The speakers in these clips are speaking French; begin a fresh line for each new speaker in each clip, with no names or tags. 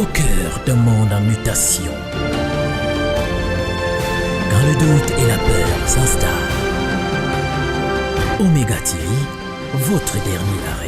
au cœur d'un monde en mutation. Quand le doute et la peur s'installent, Omega TV, votre dernier arrêt.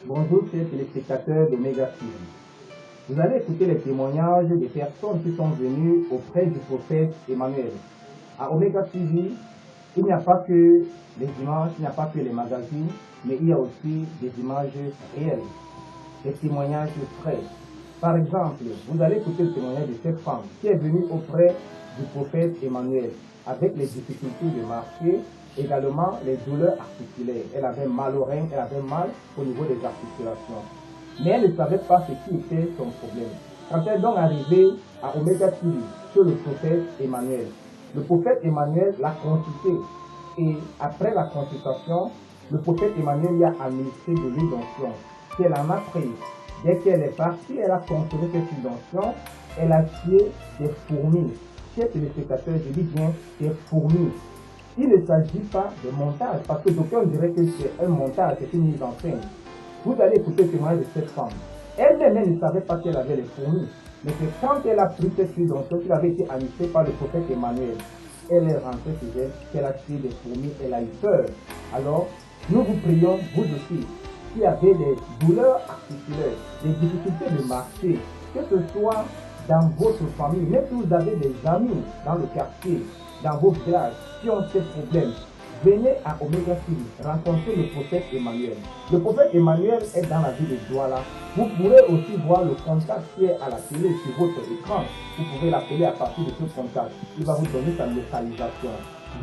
Bonjour chers téléspectateurs d'Omega TV. Vous allez écouter les témoignages des personnes qui sont venues auprès du prophète Emmanuel. À Omega TV, il n'y a pas que les images, il n'y a pas que les magazines, mais il y a aussi des images réelles, des témoignages frais. Par exemple, vous allez écouter le témoignage de cette femme qui est venue auprès du prophète Emmanuel avec les difficultés de marcher, également les douleurs articulaires. Elle avait mal au rein, elle avait mal au niveau des articulations. Mais elle ne savait pas ce qui était son problème. Quand elle est donc arrivée à Omega TV, sur le prophète Emmanuel, le prophète Emmanuel l'a consulté. Et après la consultation, le prophète Emmanuel lui a administré de l'huile d'onction qu'elle en a prise. Dès qu'elle est partie, elle a consommé cette huile d'onction, elle a tué des fourmis. Chers téléspectateurs, je dis bien des fourmis. Il ne s'agit pas de montage, parce que d'aucuns diraient que c'est un montage, c'est une mise en scène. Vous allez écouter le témoignage de cette femme. Elle-même ne savait pas qu'elle avait les fourmis. Mais c'est quand elle a pris cette huile d'onction qui avait été administrée par le prophète Emmanuel, elle est rentrée chez elle, qu'elle a tué des fourmis, elle a eu peur. Alors, nous vous prions, vous aussi, qui avez des douleurs articulaires, des difficultés de marcher, que ce soit dans votre famille, même si vous avez des amis dans le quartier, dans vos villages, qui ont ces problèmes, venez à Omega TV, rencontrer le prophète Emmanuel. Le prophète Emmanuel est dans la ville de Douala. Vous pourrez aussi voir le contact qui est à la télé sur votre écran. Vous pouvez l'appeler à partir de ce contact. Il va vous donner sa localisation.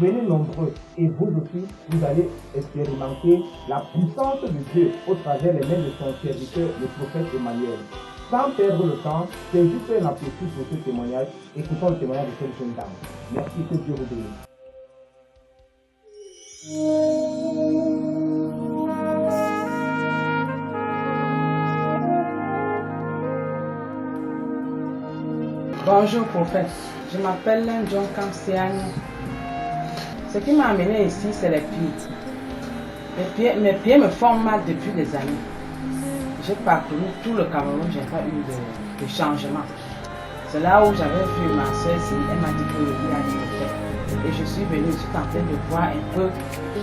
Venez nombreux et vous aussi, vous allez expérimenter la puissance de Dieu au travers les mains de son serviteur, le prophète Emmanuel. Sans perdre le temps, c'est juste un appétit pour ce témoignage. Écoutons le témoignage de cette jeune dame. Merci, que Dieu vous bénisse.
Bonjour prophète, je m'appelle John Kamsiani. Ce qui m'a amené ici, c'est les pieds. Mes pieds me font mal depuis des années. J'ai parcouru tout le Cameroun, je n'ai pas eu de changement. C'est là où j'avais vu ma soeur ici, elle m'a dit qu'il y a des effets. Et je suis venue, je suis en train de voir un peu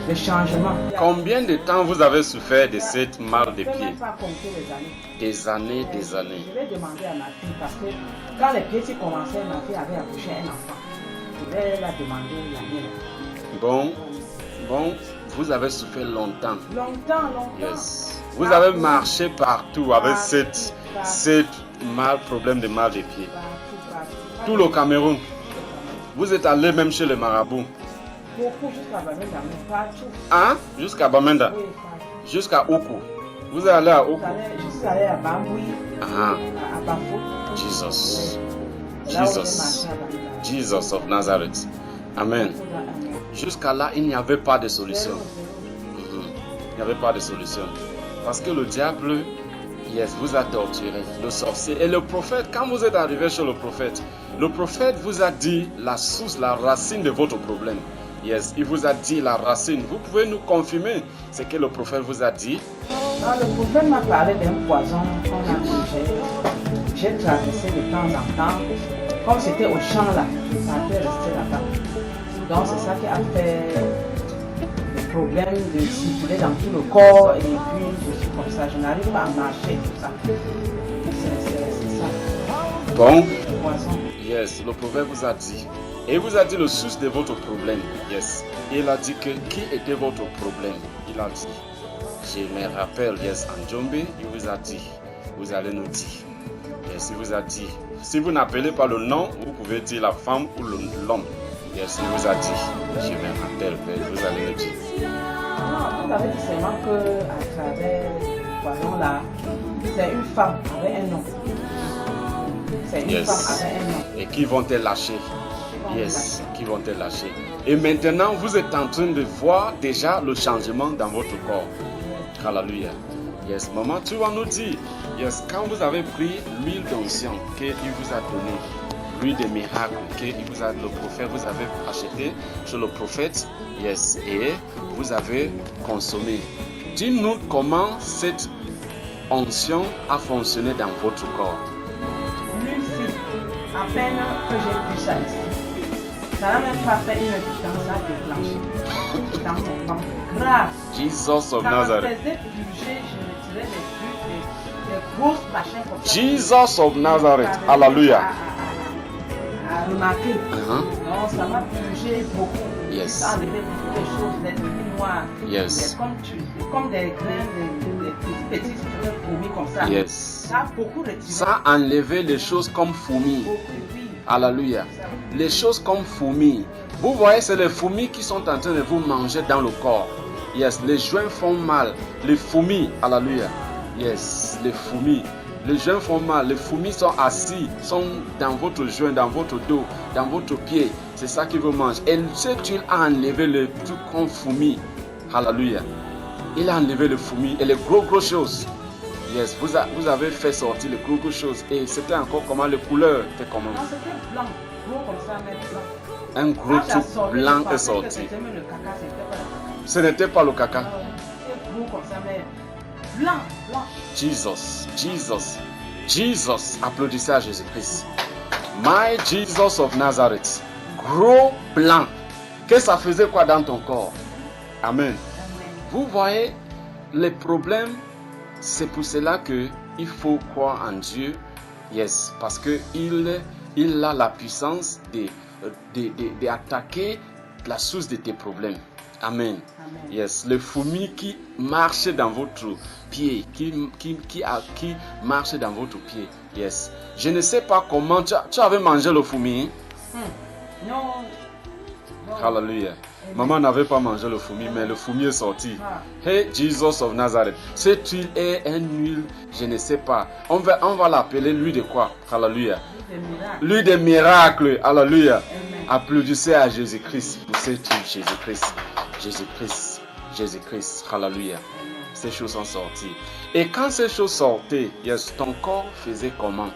le changement.
Combien de temps vous avez souffert de cette mal de
Je ne peux
pied?
même pas compter les années.
Des années, des années.
Je vais demander à ma fille parce que quand les pieds commençaient, ma fille avait accouché un enfant. Je vais la demander la mienne.
Bon, vous avez souffert longtemps.
Longtemps.
Yes. Vous avez marché partout avec cette problème de mal de pied.
Partout.
Tout le Cameroun. Vous êtes allé même chez le marabout.
Beaucoup jusqu'à Bamenda, mais partout.
Hein? Jusqu'à Bamenda?
Oui, partout.
Jusqu'à Oku. Vous êtes allé à Oku?
Je suis allé à Bamboui,
Ah,
à Bafou.
Jesus.
Là où j'ai marché à Bamenda.
Jesus of Nazareth. Amen. Jusqu'à là, il n'y avait pas de solution. Il n'y avait pas de solution. Parce que le diable, vous a torturé, le sorcier. Et le prophète, quand vous êtes arrivé chez le prophète vous a dit la source, la racine de votre problème. Yes, il vous a dit la racine. Vous pouvez nous confirmer ce que le prophète vous a dit?
Non, le prophète m'a parlé d'un poison qu'on a mangé. J'ai traversé de temps en temps. Comme c'était au champ là, ça a fait rester là-bas. Donc c'est ça qui a fait le problème de circuler dans tout le corps. Et puis je suis comme ça, je n'arrive pas à marcher, tout ça. C'est ça.
Bon.
Le poison.
Yes, le prophète vous a dit. Et il vous a dit le source de votre problème. Yes. Il a dit que qui était votre problème? Il a dit. Je me rappelle, yes, en Djombe, il vous a dit. Vous allez nous dire. Yes, il vous a dit. Si vous n'appelez pas le nom, vous pouvez dire la femme ou l'homme. Yes, il vous a dit. Je vais m'appeler, vous allez le dire.
Non, vous avez dit seulement qu'à travers voyons là, c'est une femme avec un nom. C'est une femme avec un nom.
Et qui vont te lâcher. Yes, qui vont te lâcher. Et maintenant, vous êtes en train de voir déjà le changement dans votre corps. Alléluia. Yes, maman, tu vas nous dire. Yes, quand vous avez pris l'huile d'onction qu'il vous a donné, l'huile des miracles qu'il vous a, le prophète, vous avez acheté chez le prophète, yes, et vous avez consommé. Dis-nous comment cette onction a fonctionné dans votre corps.
Lucie, à peine que j'ai pu ça ici, ça n'a même pas fait une différence à déclencher dans mon ventre. Grâce.
Jesus of
Ça me
Nazareth.
faisait purger, je retirais les grosses machines comme ça.
Jesus of Nazareth. Alléluia.
À remarquer. Non, ça m'a purgé beaucoup.
Yes.
Ça a enlevé beaucoup de choses, des trucs noirs.
Yes.
Comme des grains, des petits fourmis comme ça.
Yes.
Ça a beaucoup retiré.
Ça a enlevé les choses comme fourmis.
Beaucoup, oui.
Alléluia. Les choses comme fourmis. Vous voyez, c'est les fourmis qui sont en train de vous manger dans le corps. Yes, les joints font mal. Les fourmis, alléluia. Yes, les fourmis. Les joints font mal. Les fourmis sont assis, sont dans votre joint, dans votre dos, dans votre pied. C'est ça qui vous mange. Et cette huile a enlevé le truc comme fourmis. Alléluia. Il a enlevé les fourmis et les gros choses. Yes, vous avez fait sortir les gros choses. Et c'était encore comment les couleurs étaient comment?
Non, c'était blanc. Gros comme ça, mais blanc.
Un gros truc blanc est sorti. Ce n'était pas le caca.
C'était gros comme ça, mais blanc.
Jesus. Applaudissez à Jésus-Christ. My Jesus of Nazareth. Gros blanc. Que ça faisait quoi dans ton corps? Amen. Vous voyez, les problèmes, c'est pour cela qu'il faut croire en Dieu. Yes, parce qu'il a la puissance d'attaquer la source de tes problèmes. Amen. Yes, les fourmis qui marchent dans votre pied, qui marchent dans votre pied. Yes. Je ne sais pas comment tu avais mangé le fourmi.
Non.
Hallelujah. Maman n'avait pas mangé le fourmi, mais le fourmi est sorti. Hey, Jesus of Nazareth. Cette huile est une huile, je ne sais pas. On va l'appeler l'huile de quoi? Hallelujah. L'huile des miracles. Alléluia. Applaudissez à Jésus-Christ pour cette huile. Jésus-Christ. Alléluia. Ces choses sont sorties. Et quand ces choses sortaient, yes, ton corps faisait comment?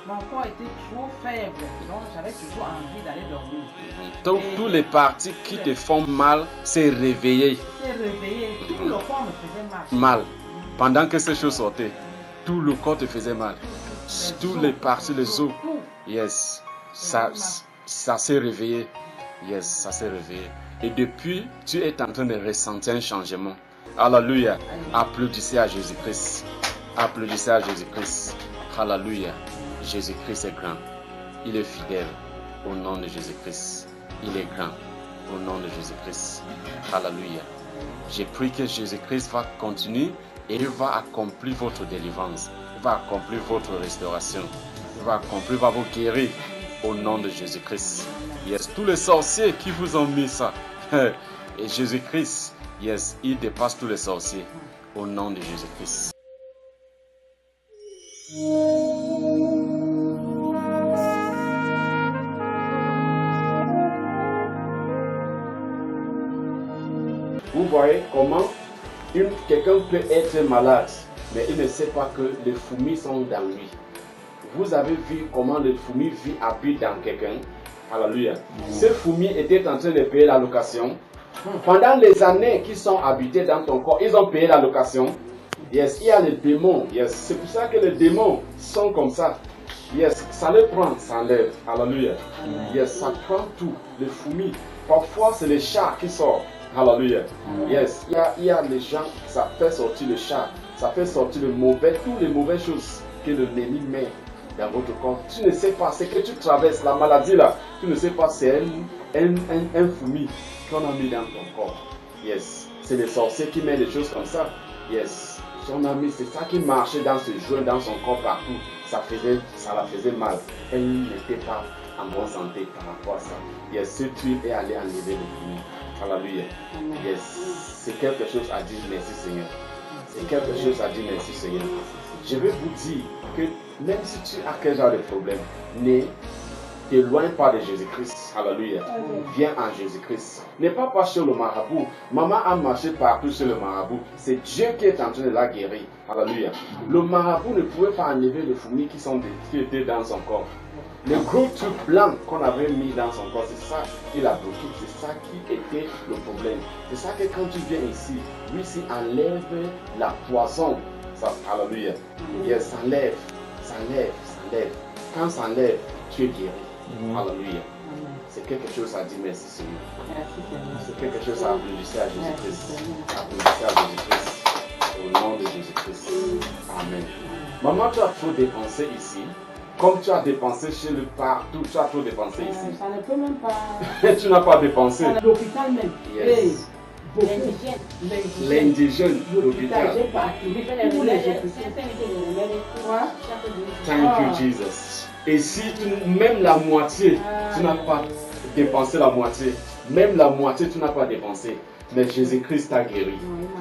Mon corps était trop faible, donc j'avais toujours envie d'aller dormir.
Toutes les parties qui te font mal s'est réveillées.
Tout le corps me faisait mal.
Pendant que ces choses sortaient, tout le corps te faisait mal. Toutes les parties, les os. Yes, ça s'est réveillé. Yes, ça s'est réveillé. Et depuis, tu es en train de ressentir un changement. Alléluia. Applaudissez à Jésus-Christ. Alléluia. Jésus-Christ est grand. Il est fidèle. Au nom de Jésus-Christ. Il est grand. Au nom de Jésus-Christ. Alléluia. J'ai pris que Jésus-Christ va continuer et il va accomplir votre délivrance. Il va accomplir votre restauration. Il va vous guérir. Au nom de Jésus-Christ. Yes, tous les sorciers qui vous ont mis ça. Et Jésus-Christ, yes, il dépasse tous les sorciers. Au nom de Jésus-Christ. Vous voyez comment quelqu'un peut être malade, mais il ne sait pas que les fourmis sont dans lui. Vous avez vu comment les fourmis habitent dans quelqu'un. Alléluia. Ces fourmis étaient en train de payer la location. Pendant les années qui sont habitées dans ton corps, ils ont payé la location. Yes, il y a les démons. Yes, c'est pour ça que les démons sont comme ça. Yes, ça les prend, ça enlève. Alléluia. Yes, ça prend tout. Les fourmis. Parfois, c'est les chats qui sortent. Alléluia. Yes, il y a les gens, ça fait sortir le chat. Ça fait sortir toutes les mauvaises choses que l'ennemi met dans votre corps. Tu ne sais pas, c'est que tu traverses la maladie là. Tu ne sais pas, c'est un fourmi qu'on a mis dans ton corps. Yes, c'est les sorciers qui mettent des choses comme ça. Yes, son ami, c'est ça qui marchait dans ce joint, dans son corps partout. ça la faisait mal. Elle n'était pas en bonne santé par rapport à ça. Yes, cette huile est allée enlever le fruit. Alléluia. Yes, c'est quelque chose à dire merci Seigneur. C'est quelque chose à dire merci Seigneur. Je vais vous dire que même si tu as quel genre de problème, ne t'éloigne pas de Jésus-Christ. Alléluia. Viens en Jésus-Christ. N'aie pas chez le marabout. Maman a marché partout chez le marabout. C'est Dieu qui est en train de la guérir. Alléluia. Le marabout ne pouvait pas enlever les fourmis qui étaient dans son corps. Le gros truc blanc qu'on avait mis dans son corps, c'est ça qui l'a bloqué. C'est ça qui était le problème. C'est ça que quand tu viens ici, lui ici enlève la poison. Ça, alléluia. Yes, s'enlève. Quand ça enlève, tu es guéri. Alléluia. C'est quelque chose à dire merci Seigneur. C'est quelque chose à applaudisser à Jésus-Christ. Applaudisser à Jésus-Christ. Au nom de Jésus-Christ. Amen. Maman, tu as trop dépensé ici. Comme tu as dépensé chez le partout, tu as trop dépensé ici.
Ça ne peut même pas.
Tu n'as pas dépensé.
L'hôpital même.
Yes. L'indigène, l'hôpital.
J'ai pas activé tous les hôpitaux.
Thank you, Jesus. Et si même la moitié, tu n'as pas dépensé la moitié, même la moitié, tu n'as pas dépensé. Mais Jésus-Christ t'a guéri.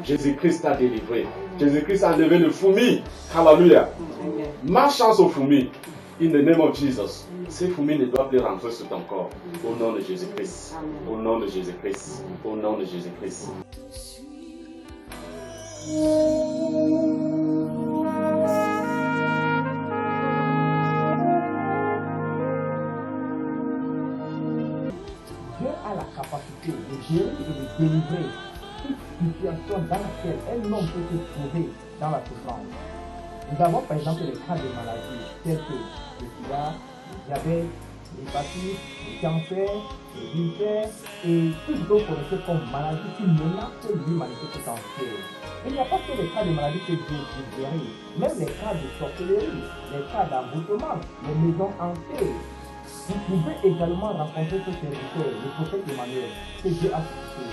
Jésus-Christ t'a délivré. Jésus-Christ a enlevé le fourmi. Hallelujah. Ma chance aux fourmis. In the name of Jesus. Ces fourmis ne doivent plus rentrer sur ton corps. Au nom de Jésus-Christ. Au nom de Jésus-Christ. Au nom de Jésus-Christ.
Dieu a la capacité de guérir et de délivrer toute situation dans laquelle un homme peut se trouver dans la souffrance. Nous avons par exemple les cas de maladies telles que le sida, le diabète, l'hépatite, le cancer, le ulcère et tout ce que vous connaissez comme maladies qui menacent l'humanité tout entière. Il n'y a pas que les cas de maladies que Dieu guérit, même les cas de sorcellerie, les cas d'emboutement, les maisons hantées. Vous pouvez également rencontrer ce serviteur, le prophète Emmanuel, que Dieu a suscité.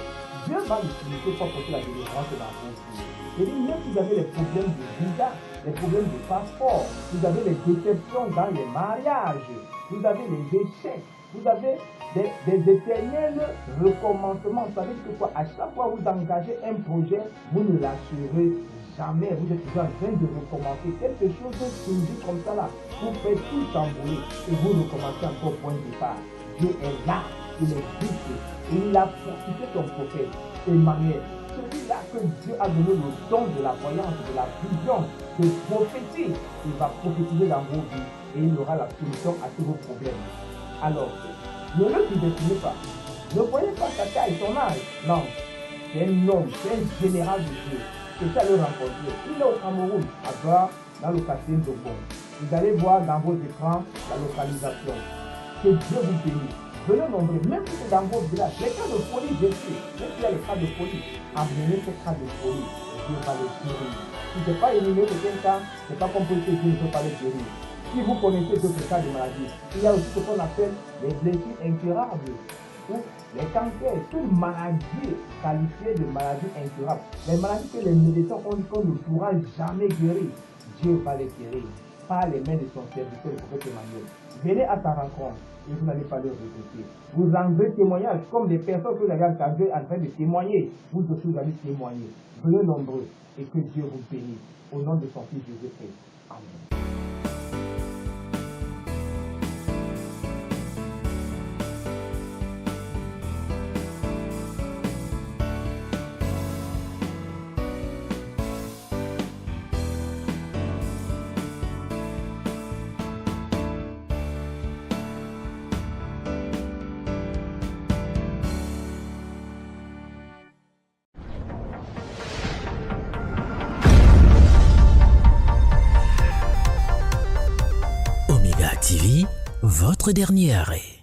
Dieu va l'utiliser pour porter la délivrance dans vos vies. Et même si vous avez les problèmes de visa, les problèmes de passeport, vous avez les déceptions dans les mariages, vous avez les échecs, vous avez des éternels recommencements. Vous savez que quoi, à chaque fois que vous engagez un projet, vous ne lâcherez jamais. Vous êtes toujours en train de recommencer. Quelque chose de surgit comme ça là. Vous faites tout chambouler et vous recommencez encore au point de départ. Dieu est là, il existe. Et il a fortifié son prophète, Emmanuel. Celui-là que Dieu a donné le don de la voyance, de la vision, de prophétie. Il va prophétiser dans vos vies et il aura la solution à tous vos problèmes. Alors, ne le sous-estimez pas. Ne voyez pas sa taille, son âge. Non, c'est un homme, c'est un général de Dieu. C'est ça le rencontrer. Il est au Cameroun, à Doha, dans le quartier de Bon. Vous allez voir dans vos écrans la localisation. Que Dieu vous bénisse. Venez nombreux, même si c'est dans vos villages. Les cas de folie, je sais. Même s'il y a les cas de folie, amenez ces cas de folie. Dieu va les guérir. Si ce n'est pas éliminé de quelqu'un, ce n'est pas comme pour que Dieu ne peut pas les guérir. Si vous connaissez d'autres cas de maladie, il y a aussi ce qu'on appelle les blessures incurables ou les cancers, toute maladie qualifiée de maladie incurable. Les maladies que les médecins ont dit qu'on ne pourra jamais guérir, Dieu va les guérir par les mains de son serviteur, le prophète Emmanuel. Venez à sa rencontre et vous n'allez pas le regretter. Vous rendrez témoignage comme des personnes que vous avez entendues en train de témoigner. Vous aussi vous allez témoigner. Venez nombreux et que Dieu vous bénisse. Au nom de son Fils Jésus-Christ. Amen.
Omega TV, votre dernier arrêt.